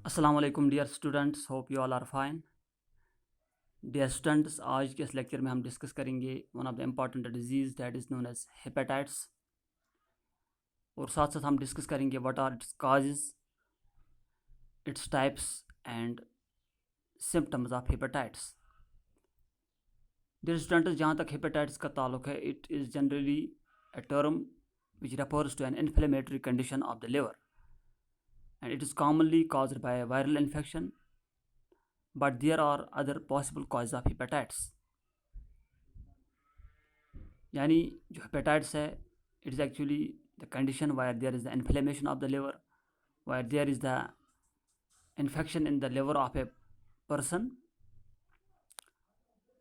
अस्सलाम वालेकुम dear students, hope you all are fine. Dear students, आज के इस लेक्चर में हम डिस्कस करेंगे one of the important disease that is known as hepatitis, और साथ साथ हम डिस्कस करेंगे what are its causes, its types and symptoms of hepatitis. Dear students, जहाँ तक हेपेटाइट्स का ताल्लुक है, it is generally a term which refers to an inflammatory condition of the liver, and it is commonly caused by a viral infection, but there are other possible causes of hepatitis. यानी जो hepatitis है, it is actually the condition where there is the inflammation of the liver, where there is the infection in the liver of a person.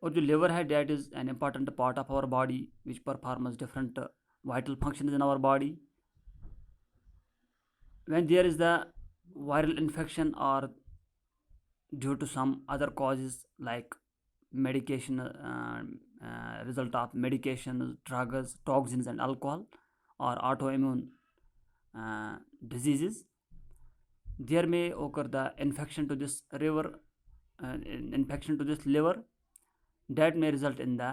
और जो liver है, that is an important part of our body which performs different vital functions in our body. when there is the viral infection or due to some other causes like medication, result of medication, drugs, toxins and alcohol, or autoimmune diseases, there may occur the infection to this liver that may result in the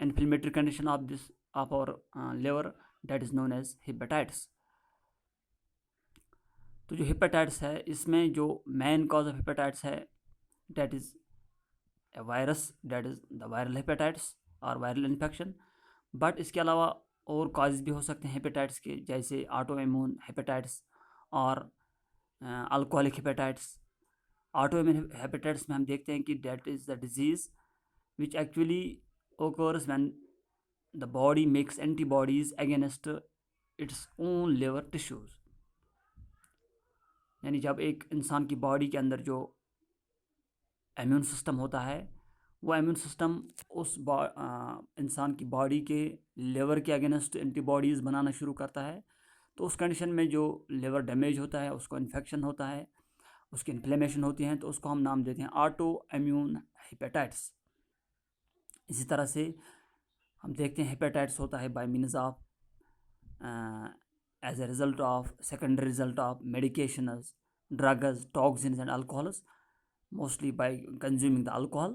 inflammatory condition of our liver, that is known as hepatitis. तो जो hepatitis है, इसमें जो main cause of hepatitis है, that is a virus, that is the viral hepatitis और viral infection. But इसके अलावा और कॉजेज भी हो सकते हैं हेपेटाइटिस के, जैसे ऑटो इम्यून हेपेटाइटिस और alcoholic hepatitis. Auto immune hepatitis में हम देखते हैं कि that is the disease which actually occurs when the body makes antibodies against its own liver tissues. यानी जब एक इंसान की बॉडी के अंदर जो इम्यून सिस्टम होता है, वो इम्यून सिस्टम उस इंसान की बॉडी के लिवर के अगेंस्ट एंटीबॉडीज़ बनाना शुरू करता है, तो उस कंडीशन में जो लिवर डैमेज होता है, उसको इन्फेक्शन होता है, उसकी इन्फ्लेमेशन होती है, तो उसको हम नाम देते हैं ऑटो इम्यून हेपेटाइटिस। इसी तरह से हम देखते हैं हेपेटाइटिस होता है bye means of as a result of secondary result of medications, drugs, toxins and alcohols, mostly by consuming the alcohol,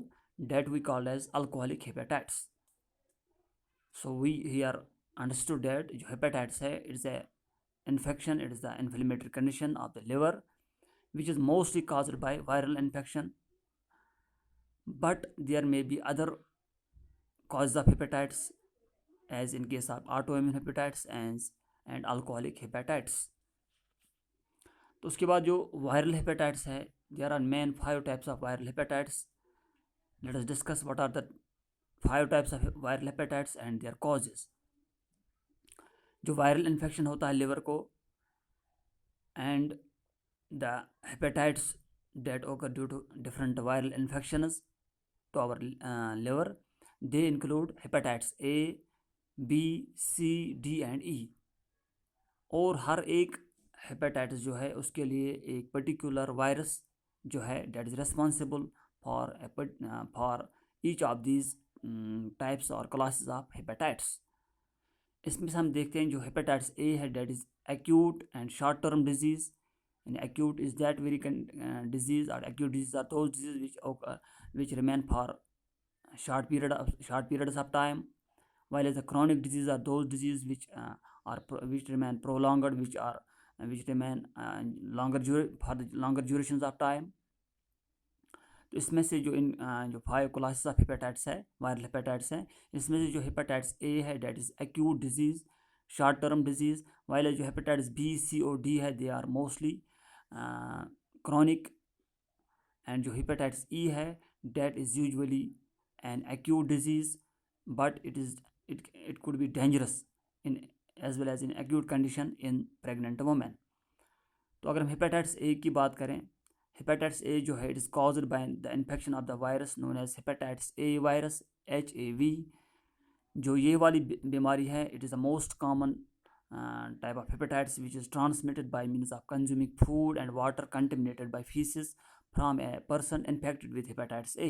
that we call as alcoholic hepatitis. So we here understood that hepatitis है, it is a infection, it is the inflammatory condition of the liver which is mostly caused by viral infection, but there may be other causes of hepatitis as in case of autoimmune hepatitis and alcoholic hepatitis. तो उसके बाद जो viral hepatitis है, there are main 5 types of viral hepatitis. Let us discuss what are the 5 types of viral hepatitis and their causes. जो viral infection होता है liver को, and the hepatitis that occur due to different viral infections to our liver, they include hepatitis A, B, C, D and E. और हर एक hepatitis जो है उसके लिए एक पर्टिकुलर वायरस जो है that is responsible for each of these types और क्लासेस ऑफ हेपेटाइटिस. इसमें से हम देखते हैं जो हेपेटाइटिस ए है, that is acute and short term disease. And acute is that very disease, or acute diseases are those diseases which remain for short periods of time, while as the chronic diseases are those diseases which remain prolonged, which remain for the longer durations of time. तो इसमें से जो जो 5 classes of hepatitis है, viral hepatitis है, इसमें से जो हेपेटाइटिस ए है, that is acute disease, short term disease, while जो हेपेटाइटिस बी, सी और डी है, they are mostly chronic. and जो hepatitis E है, that is usually an acute disease, but it could be dangerous in as well as in acute condition in pregnant women. तो अगर हम hepatitis A की बात करें, hepatitis A जो है, it is caused by the infection of the virus known as hepatitis A virus, HAV. जो ये वाली बीमारी है, it is the most common type of hepatitis which is transmitted by means of consuming food and water contaminated by feces from a person infected with hepatitis A.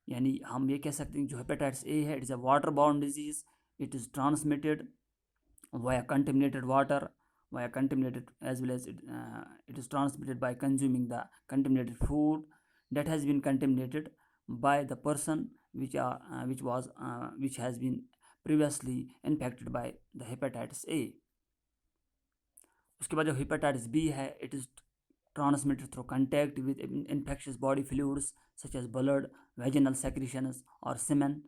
यानी हम ये कह सकते हैं जो hepatitis A है, it is a water borne disease. It is transmitted via contaminated water, via contaminated, as well as it is transmitted by consuming the contaminated food that has been contaminated by the person which has been previously infected by the hepatitis A. उसके बाद जो hepatitis B है, it is transmitted through contact with infectious body fluids such as blood, vaginal secretions or semen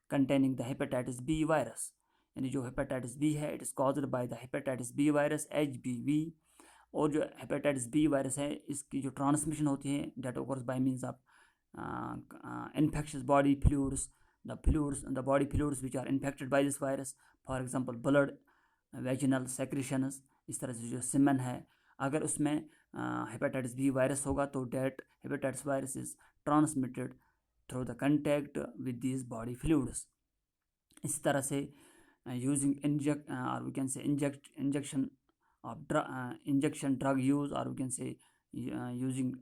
containing the hepatitis B virus. यानी जो hepatitis B है, it is caused by the hepatitis B virus HBV. और जो hepatitis B virus है, इसकी जो transmission होती है that occurs by means of infectious body fluids, the body fluids which are infected by this virus, for example blood, vaginal secretions. इस तरह से जो semen है, अगर उसमें hepatitis B virus होगा तो that hepatitis virus is transmitted through the contact with these body fluids. इस तरह से using or we can say injection drug use, or we can say using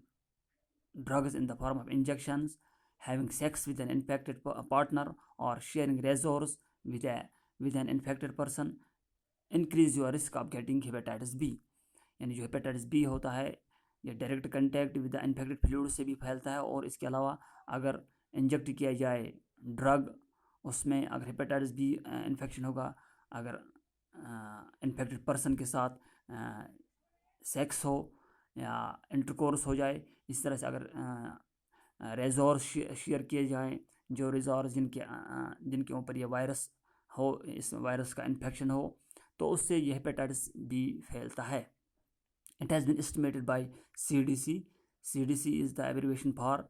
drugs in the form of injections, having sex with an infected partner, or sharing razors with an infected person increase your risk of getting hepatitis B. यानी जो hepatitis B होता है ये direct contact with the infected fluid से भी फैलता है, और इसके अलावा अगर इंजेक्ट किया जाए ड्रग, उसमें अगर हेपेटाइटिस बी इन्फेक्शन होगा, अगर इन्फेक्टेड पर्सन के साथ सेक्स हो या इंटरकोर्स हो जाए, इस तरह से अगर रेजोर शेयर किए जाएँ, जो रेजोर जिनके ऊपर ये वायरस हो, इस वायरस का इन्फेक्शन हो, तो उससे ये हेपेटाइटिस बी फैलता है. It has been estimated by CDC. CDC is the abbreviation for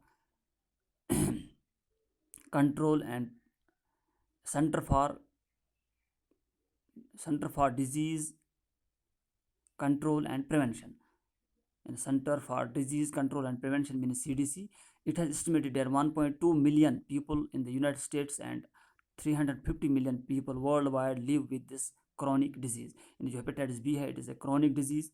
Control and Center for Disease Control and Prevention. And Center for Disease Control and Prevention means CDC. It has estimated that 1.2 million people in the United States and 350 million people worldwide live with this chronic disease. And जो hepatitis B है, it is a chronic disease.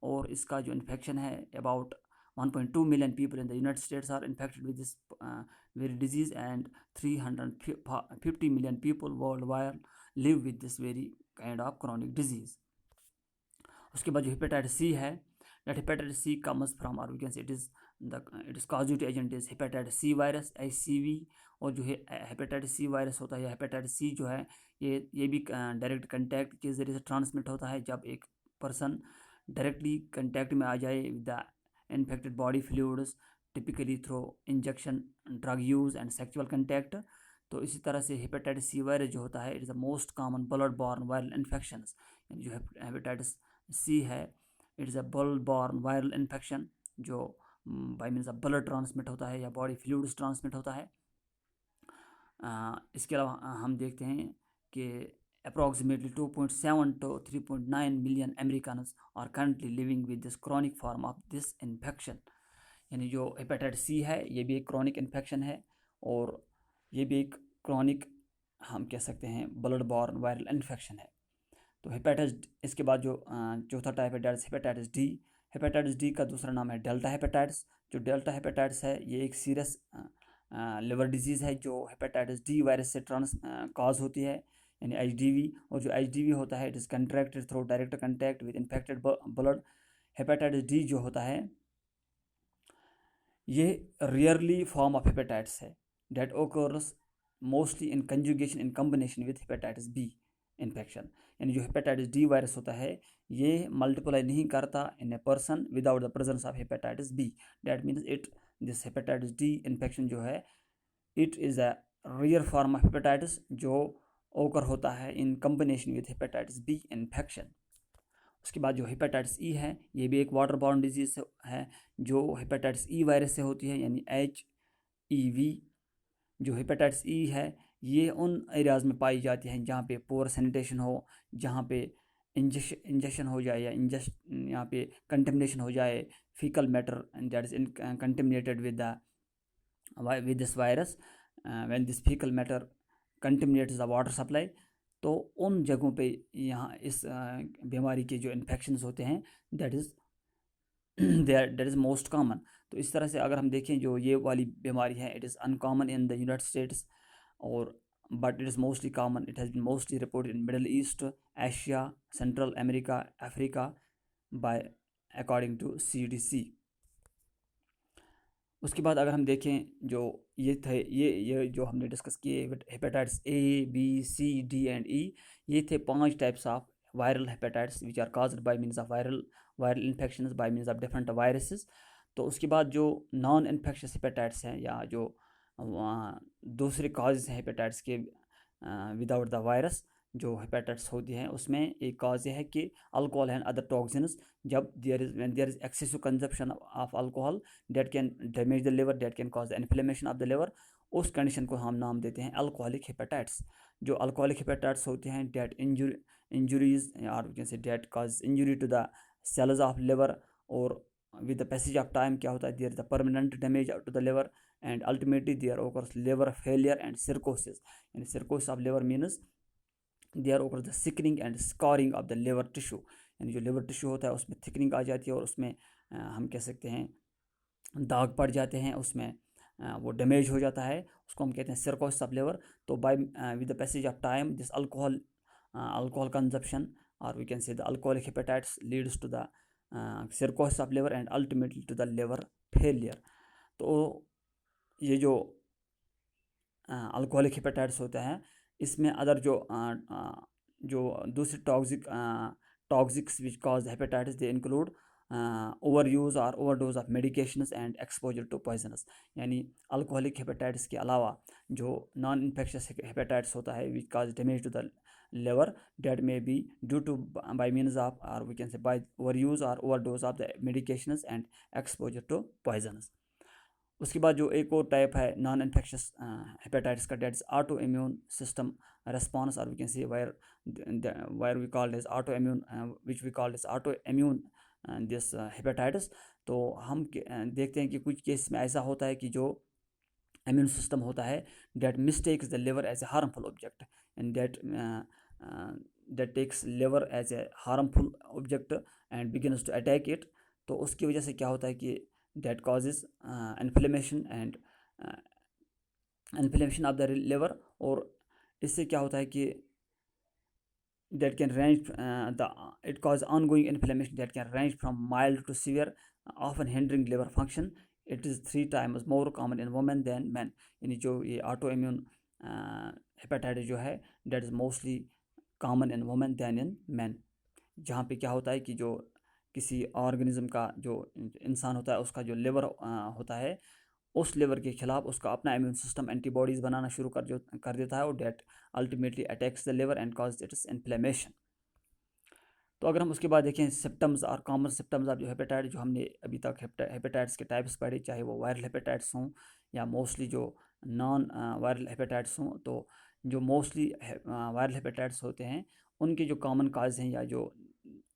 और इसका जो infection है, about 1.2 million people in the United States are infected with this very disease, and 350 million people worldwide live with this very kind of chronic disease. उसके बाद जो hepatitis C है, that hepatitis C comes from, or we can say it is causative agent is hepatitis C virus HCV. और जो hepatitis C virus होता है, hepatitis C जो है ये भी डायरेक्ट कंटैक्ट के ज़रिए से ट्रांसमिट होता है. जब एक पर्सन डायरेक्टली कंटैक्ट में आ जाए with the infected body fluids, typically through injection, drug use and sexual contact. तो इसी तरह से हेपेटाइटिस सी वायरस जो होता है, it is the most common blood borne viral infections. जो हेपेटाइटिस सी है, it is a blood borne viral infection जो by means of blood transmit होता है या बॉडी फ्लूइड्स ट्रांसमिट होता है. इसके अलावा हम देखते हैं कि approximately 2.7 to 3.9 million Americans are currently living with this chronic form of this infection. यानी जो हेपेटाइटिस सी है ये भी एक क्रॉनिक इन्फेक्शन है, और ये भी एक क्रॉनिक हम कह सकते हैं ब्लड बॉर्न वायरल इन्फेक्शन है. तो हेपेटाइटिस, इसके बाद जो चौथा टाइप है हेपेटाइटिस डी. हेपेटाइटिस डी का दूसरा नाम है डेल्टा हेपेटाइटिस. जो डेल्टा हेपेटाइटिस है ये एक सीरियस लिवर डिजीज़ है जो हेपेटाइटिस डी वायरस से कॉज होती है, यानी HDV. और जो HDV होता है, it is contracted through direct contact with infected blood. Hepatitis D जो होता है ये रियरली फॉर्म ऑफ हेपेटाइटिस है that occurs mostly in conjugation in combination with hepatitis B infection. यानी जो हेपेटाइटिस डी वायरस होता है ये मल्टीप्लाई नहीं करता in a person without the presence of hepatitis B. That means this hepatitis D infection जो है, it is a rare form of hepatitis जो ओकर होता है in combination with hepatitis B infection. उसके बाद जो हेपेटाइटिस ई है, ये भी एक वाटर बॉर्न डिजीज़ है जो हेपेटाइटिस ई वायरस से होती है, यानी HEV. जो हेपेटाइटिस ई है ये उन एरियाज़ में पाई जाती है जहाँ पे पोअर सैनिटेशन हो, जहाँ पे इंजेक्शन हो जाए या यहाँ पे कंटेमिनेशन हो जाए, faecal matter that is contaminated with this virus. When this faecal matter contaminants the water supply, तो उन जगहों पे यहाँ इस बीमारी के जो इन्फेक्शंस होते हैं दैट इज़ मोस्ट कॉमन. तो इस तरह से अगर हम देखें जो ये वाली बीमारी है, it is uncommon in the United States, और but it is mostly common. It has been mostly reported in Middle East Asia, Central America, Africa by according to CDC। उसके बाद अगर हम देखें जो ये थे ये जो हमने डिस्कस किए hepatitis A, B, C, D, and E, ये थे 5 types of viral hepatitis which are caused by means of viral infections by means of different viruses. तो उसके बाद जो नॉन इन्फेक्शियस हेपेटाइटिस हैं या जो दूसरे काजेज हैं हेपेटाइटिस के विदाउट द वायरस जो हेपेटाइटिस होती हैं, उसमें एक काज है कि अल्कोहल एंड अदर टॉक्सिन्स, जब there is excessive consumption of alcohol that can damage the liver, that can cause the inflammation of the liver, उस कंडीशन को हम नाम देते हैं अल्कोहलिक हेपेटाइटिस। जो अल्कोहलिक हेपेटाइटिस होते हैं डेट इंजुरीज और कैसे that cause injury to the cells of liver, और with the passage of time क्या होता है, there is the permanent damage to the liver and ultimately there occurs liver failure and cirrhosis. यानी cirrhosis of liver means there occur the thickening and scarring of the liver tissue, यानी जो liver tissue होता है उसमें thickening आ जाती है और उसमें हम कह सकते हैं दाग पड़ जाते हैं, उसमें वो डैमेज हो जाता है, उसको हम कहते हैं सिरकोसिस ऑफ लिवर। तो by with the passage of time this alcohol consumption, or we can say the alcoholic hepatitis, leads to the cirrhosis of liver and ultimately to the liver failure। तो ये जो alcoholic hepatitis होता है इसमें other जो दूसरे toxics which cause hepatitis they include overuse और overdose of medications and exposure to poisonous. यानी अल्कोहलिक हेपेटाइटिस के अलावा जो नॉन इन्फेक्शियस हेपेटाइटिस होता है which cause damage to the liver that may be due to by means of, or we can say by overuse or overdose of the medications and exposure to poisons। उसके बाद जो एक और type है non infectious hepatitis का, that is autoimmune system response, और we can say where we called as autoimmune which we called as autoimmune this hepatitis. तो हम देखते हैं कि कुछ केस में ऐसा होता है कि जो इम्यून सिस्टम होता है that mistakes the liver as a harmful object and that takes liver as a harmful object and begins to attack it। तो उसकी वजह से क्या होता है कि that causes inflammation of the liver, और इससे क्या होता है कि that can range it causes ongoing inflammation that can range from mild to severe, often hindering liver function। It is 3 times more common in women than men। यानी जो ये auto immune hepatitis जो है that is mostly common in women than in man. जहाँ पे क्या होता है कि जो किसी ऑर्गेनिज्म का जो इंसान होता है उसका जो लिवर होता है, उस लिवर के खिलाफ उसका अपना इम्यून सिस्टम एंटीबॉडीज़ बनाना शुरू कर देता है और that ultimately attacks the liver and cause its inflammation. तो अगर हम उसके बाद देखें सिम्टम्स और कॉमन सिम्टम्स ऑफ जो हेपेटाइटिस, जो हमने अभी तक हेपेटाइटिस के टाइप्स पढ़े, चाहे वो वायरल हेपेटाइटिस हों या मोस्टली जो नॉन वायरल हेपेटाइटिस हों, तो जो मोस्टली वायरल हेपेटाइटिस होते हैं उनके जो कॉमन काज हैं या जो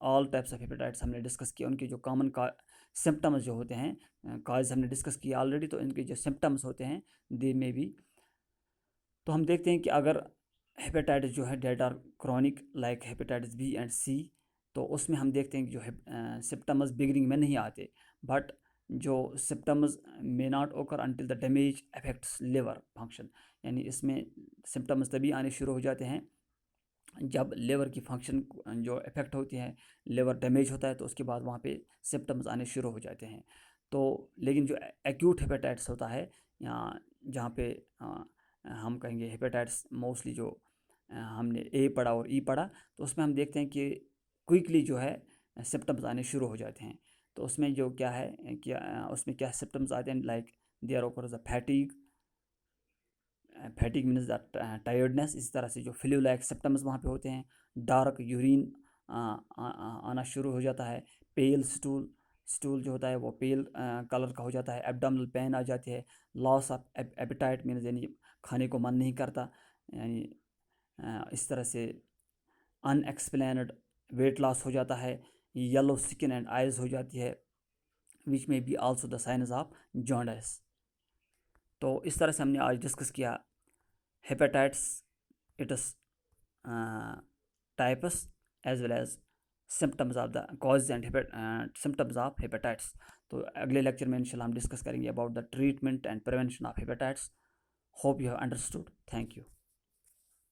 ऑल टाइप्स ऑफ हेपेटाइटिस हमने डिस्कस किया, उनके जो कॉमन सिम्टम्स जो होते हैं, काज हमने डिस्कस किया ऑलरेडी, तो इनके जो सिम्टम्स होते हैं दे में भी। तो हम देखते हैं कि अगर हेपेटाइटिस जो है that are chronic like hepatitis B and C, तो उसमें हम देखते हैं कि जो सिम्टम्स बिगिनिंग में नहीं आते, बट जो सिम्टम्स मे नॉट ओकर until the damage affects liver function. यानी इसमें सिम्टम्स तभी आने शुरू हो जाते हैं जब लिवर की फंक्शन जो इफेक्ट होती है, लिवर डैमेज होता है, तो उसके बाद वहाँ पे सिम्टम्स आने शुरू हो जाते हैं। तो लेकिन जो एक्यूट हेपेटाइटिस होता है या जहाँ पे हम कहेंगे हेपेटाइटिस मोस्टली जो हमने A पढ़ा और E पढ़ा, तो उसमें हम देखते हैं कि क्विकली जो है सिम्टम्स आने शुरू हो जाते हैं। तो उसमें जो क्या है कि उसमें क्या सिम्टम्स आते हैं, like there occurs the fatigue means the tiredness, इस तरह से जो फ्लू लाइक सिम्टम्स वहाँ पे होते हैं। डार्क यूरिन आना शुरू हो जाता है। पेल स्टूल जो होता है वो पेल कलर का हो जाता है। एब्डोमिनल पेन आ जाती है। लॉस ऑफ एपेटाइट मीन्स यानी खाने को मन नहीं करता, यानी इस तरह से अनएक्सप्लेन्ड वेट लॉस हो जाता है। येलो स्किन एंड आइज हो जाती है, विच में be also the signs of jaundice. तो इस तरह से हमने आज डिस्कस किया hepatitis, its types as well as symptoms of the cause and symptoms of hepatitis. तो अगले लेक्चर में इंशाल्लाह हम डिस्कस करेंगे about the treatment and prevention of hepatitis. Hope you have understood. Thank you.